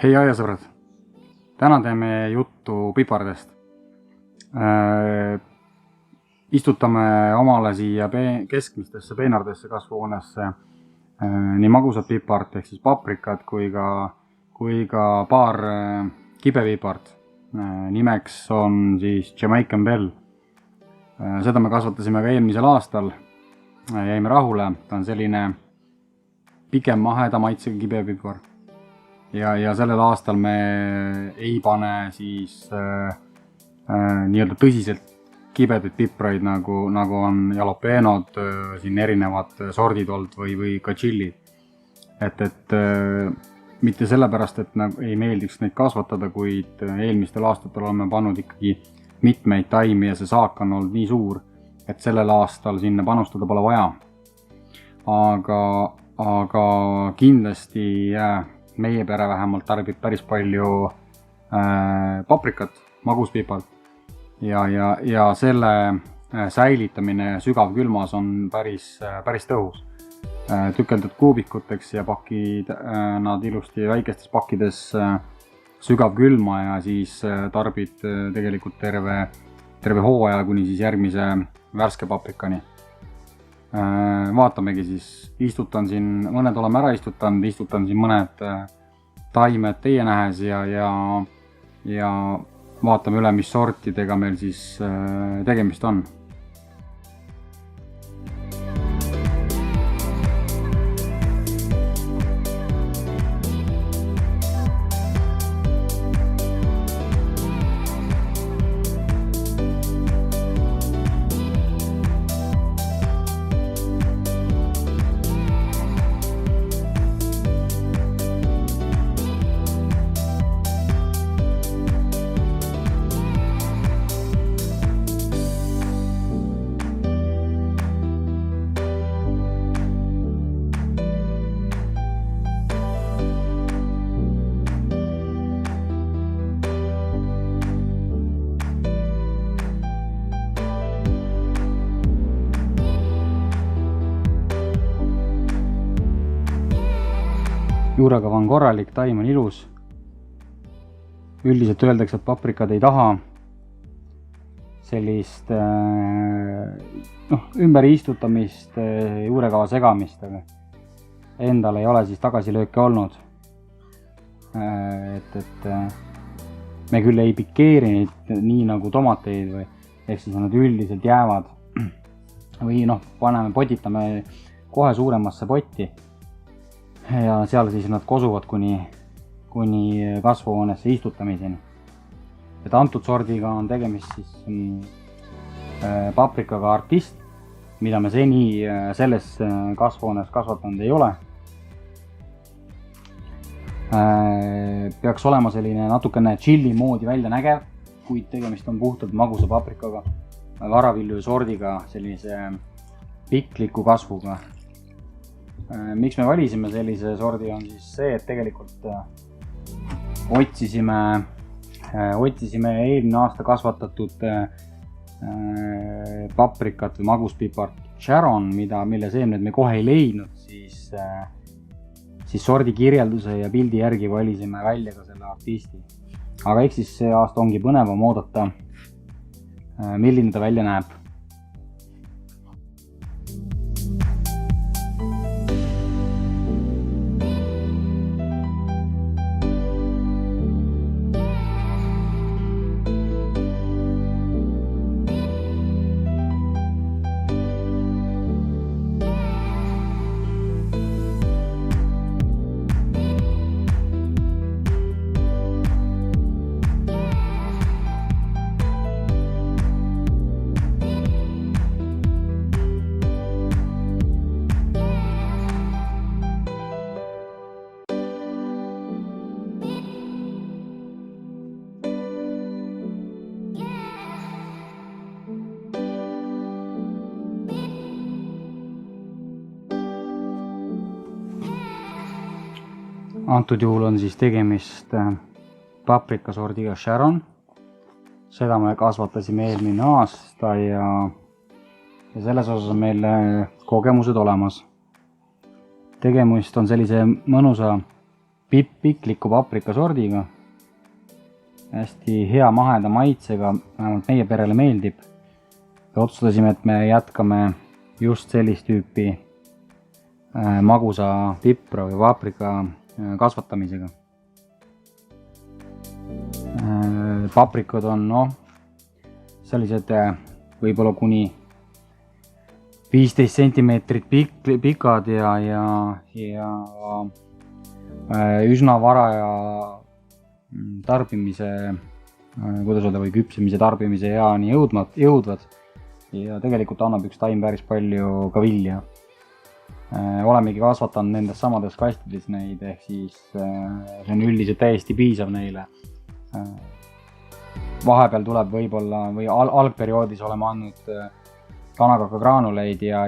Hei aiasõbrad, täna teeme juttu pipardest. Istutame omale siia keskmistesse peenardesse kasvuhoonesse nii magusad pipart ehk siis paprikad kui ka paar kibepipart. Nimeks on siis Jamaican Belle. Seda me kasvatasime ka eelmisel aastal. Jäime rahule, ta on selline pigem maheda maitsega kibepipar. Ja sellel aastal me ei pane siis nii-öelda tõsiselt kibedaid pipraid nagu on jalapeenod, siin erinevad sordid olnud või ka tšillid. Et mitte sellepärast, et ei meeldiks neid kasvatada, kuid eelmistel aastatel oleme pannud ikkagi mitmeid taimi ja see saak on olnud nii suur, et sellel aastal sinna panustada pole vaja. Aga kindlasti meie pere vähemalt tarbib päris palju paprikat, maguspipart ja selle säilitamine sügavkülmas on päris tõhus. Tükeldud kuubikuteks ja pakid nad ilusti väikestes pakkides sügavkülma ja siis tarbid tegelikult terve hooaja kuni siis järgmise värske paprikani. Vaatamegi siis, mõned oleme ära istutan siin mõned taimed teie nähes ja vaatame üle, mis sortidega meil siis tegemist on. Juurekava on korralik, taim on ilus. Üldiselt öeldakse, et paprikad ei taha sellist ümber istutamist, juurekava segamist, aga endal ei ole siis tagasilööke olnud. Et me küll ei pikeeri neid nii nagu tomateid ehk siis nad üldiselt jäävad või potitame kohe suuremasse potti. Ja seal siis nad kosuvad kuni kasvuhoonesse istutamiseni. Et antud sordiga on tegemist siis paprikaga artist, mida me seni selles kasvuhoones kasvatanud ei ole. Peaks olema selline natukene chilli moodi välja nägev, kuid tegemist on puhtalt magusa paprikaga, varavilju sordiga, sellise pikliku kasvuga. Miks me valisime sellise sordi on siis see, et tegelikult otsisime eelmine aasta kasvatatud paprikat või maguspipart Sharon, mille seemned me kohe ei leidnud, siis sordi kirjelduse ja pildi järgi valisime välja ka selle artisti. Aga eks siis see aasta ongi põnevam oodata, milline ta välja näeb. Antud juhul on siis tegemist paprikasordiga Sharon. Seda me kasvatasime eelmine aasta ja selles osas on meil kogemused olemas. Tegemist on sellise mõnusa pikliku paprika sordiga. Hästi hea maheda maitsega, vähemalt meie perele meeldib. Ja otsustasime, et me jätkame just sellist tüüpi magusa pipra või paprika kasvatamisega. Paprikad on sellised võib-olla kuni 15 sentimeetrit pikad ja üsna varaja tarbimise, kuidas öelda, või küpsimise tarbimise eani jõudvad ja tegelikult annab üks taim päris palju ka vilja. Olemegi kasvatanud nendes samades kastides neid, ehk siis see on üldiselt täiesti piisav neile. Vahepeal tuleb võib-olla või algperioodis oleme andnud kanakaka graanuleid ja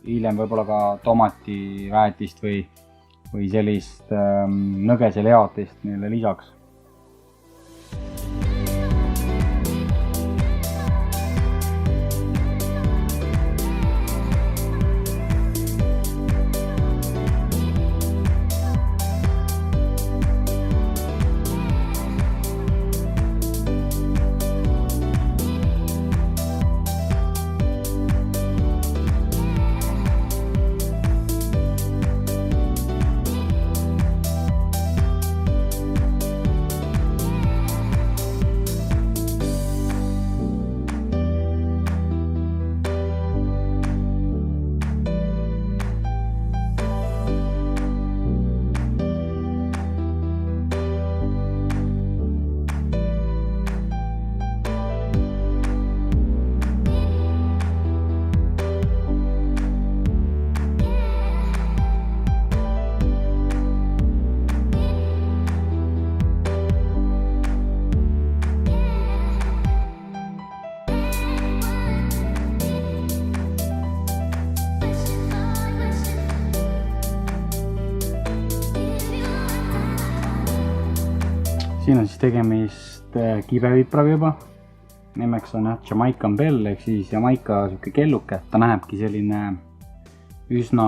hiljem võib-olla ka tomativäetist või sellist nõgeseleatist neile lisaks. Siin on siis tegemist kibevipraga juba. Nimeks on Jamaican Bell ehk siis Jamaica siuke kelluke. Ta näebki selline üsna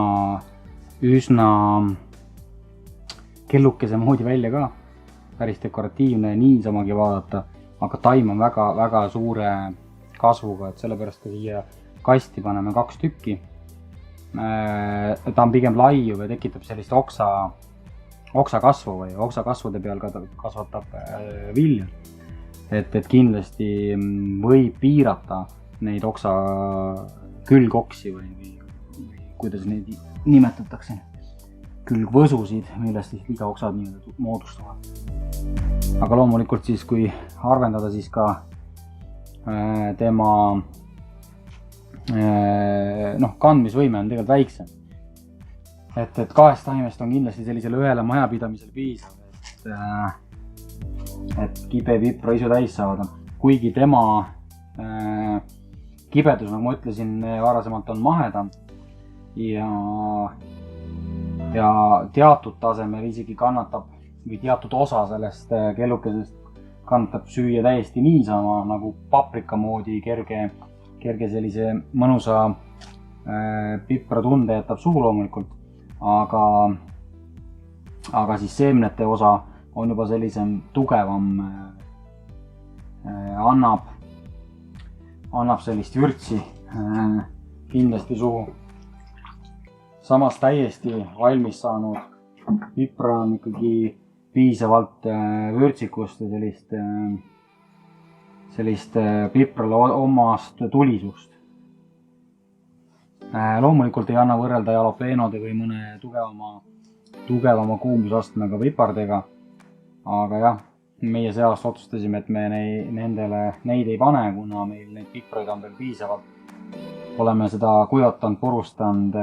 kellukese moodi välja ka. Päris dekoratiivne niisamagi vaadata, aga taim on väga suure kasvuga, et sellepärast ka siia kasti paneme 2 tükki. Ta on pigem laiu ja tekitab sellist oksakasvu või oksakasvude peal kasvatab vilja. Et kindlasti võib piirata neid oksa külgoksi või kuidas neid nimetatakse, külgvõsusid, millest siis lisaoksad moodustavad. Aga loomulikult siis, kui arvendada, siis ka tema kandmisvõime on tegelikult väiksem. Et 2 taimest on kindlasti sellisele ühele majapidamisele piisav, et kibevipra isu täis saada. Kuigi tema kibedus, nagu ma ütlesin, varasemalt on mahedam ja teatud tasemel isegi kannatab või teatud osa sellest kellukesest kannatab süüa täiesti niisama nagu paprika moodi kerge sellise mõnusa pipra tunde jätab suhu loomulikult. Aga siis seemnete osa on juba sellisem tugevam, annab sellist vürtsi kindlasti suhu. Samas täiesti valmis saanud pipra on ikkagi piisavalt vürtsikust ja sellist piprale omast tulisust. Loomulikult ei anna võrrelda jalapeenode või mõne tugevama kuumusastmega pipardega, aga jah, meie seast otsustasime, et me neid ei pane, kuna meil neid pipraid on veel piisavalt. Oleme seda kujotanud, purustanud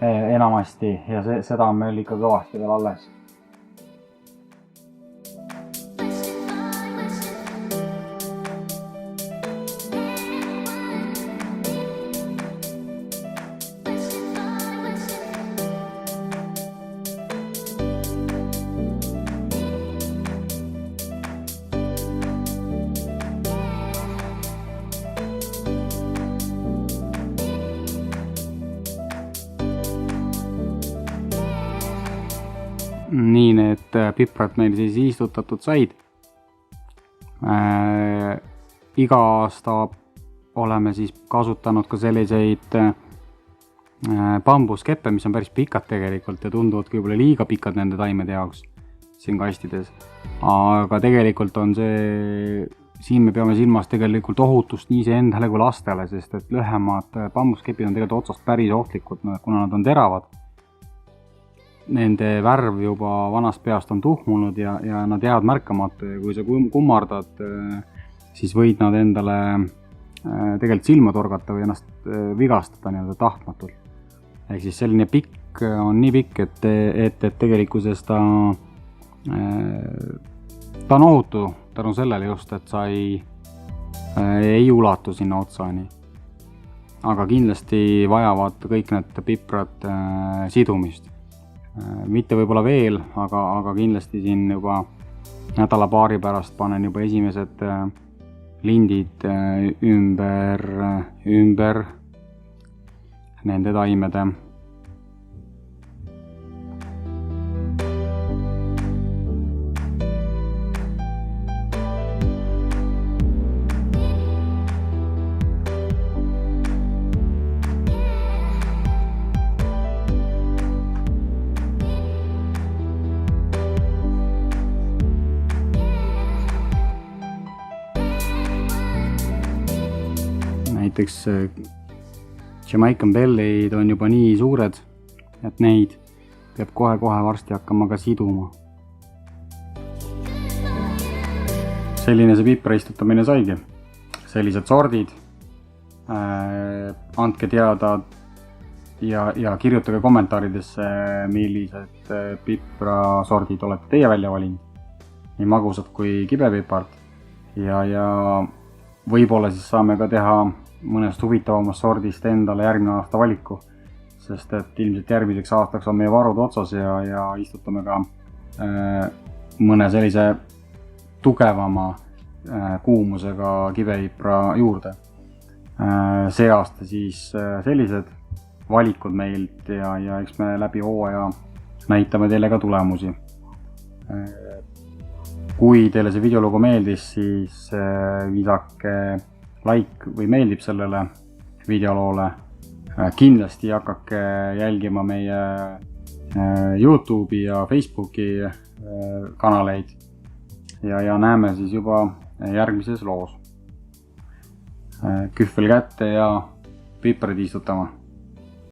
enamasti ja seda on meil ikka kõvasti veel alles. nii need piprad meil siis istutatud said. Iga aasta oleme siis kasutanud ka selliseid bambuskeppe, mis on päris pikad tegelikult ja tunduvad võib-olla liiga pikad nende taimede jaoks siin kastides. Aga tegelikult on siin me peame silmas tegelikult ohutust nii iseendale kui lastele, sest et lühemad bambuskepid on tegelikult otsast päris ohtlikud, kuna nad on teravad. Nende värv juba vanast peast on tuhmunud ja nad jäävad märkamata ja kui sa kummardad, siis võid nad endale tegelikult silma torgata või ennast vigastada tahtmatult. Ehk siis selline pikk on nii pikk, et tegelikkuses ta on ohutu tänu sellele just, et sa ei ulatu sinna otsani. Aga kindlasti vajavad kõik need piprad sidumist. Mitte võib-olla veel, aga kindlasti siin juba nädala-paari pärast panen juba esimesed lindid ümber nende taimede. Näiteks Jamaican Belleid on juba nii suured, et neid peab kohe varsti hakkama ka siduma. Selline see pipra istutamine saigi. Sellised sordid. Andke teada ja kirjutage kommentaaridesse, millised piprasordid olete teie välja valinud. Nii magusad kui kibepipart. Ja võib-olla siis saame ka teha mõnest huvitavamast sordist endale järgmine aasta valiku, sest et ilmselt järgmiseks aastaks on meie varud otsas ja istutame ka mõne sellise tugevama kuumusega kibepipra juurde. See aasta siis sellised valikud meilt ja eks me läbi hooaja näitame teile ka tulemusi. Kui teile see videolugu meeldis, siis visake like või meeldib sellele videoloole. Kindlasti hakake jälgima meie YouTube'i ja Facebooki kanaleid ja näeme siis juba järgmises loos. Kühvel kätte ja piprid istutama!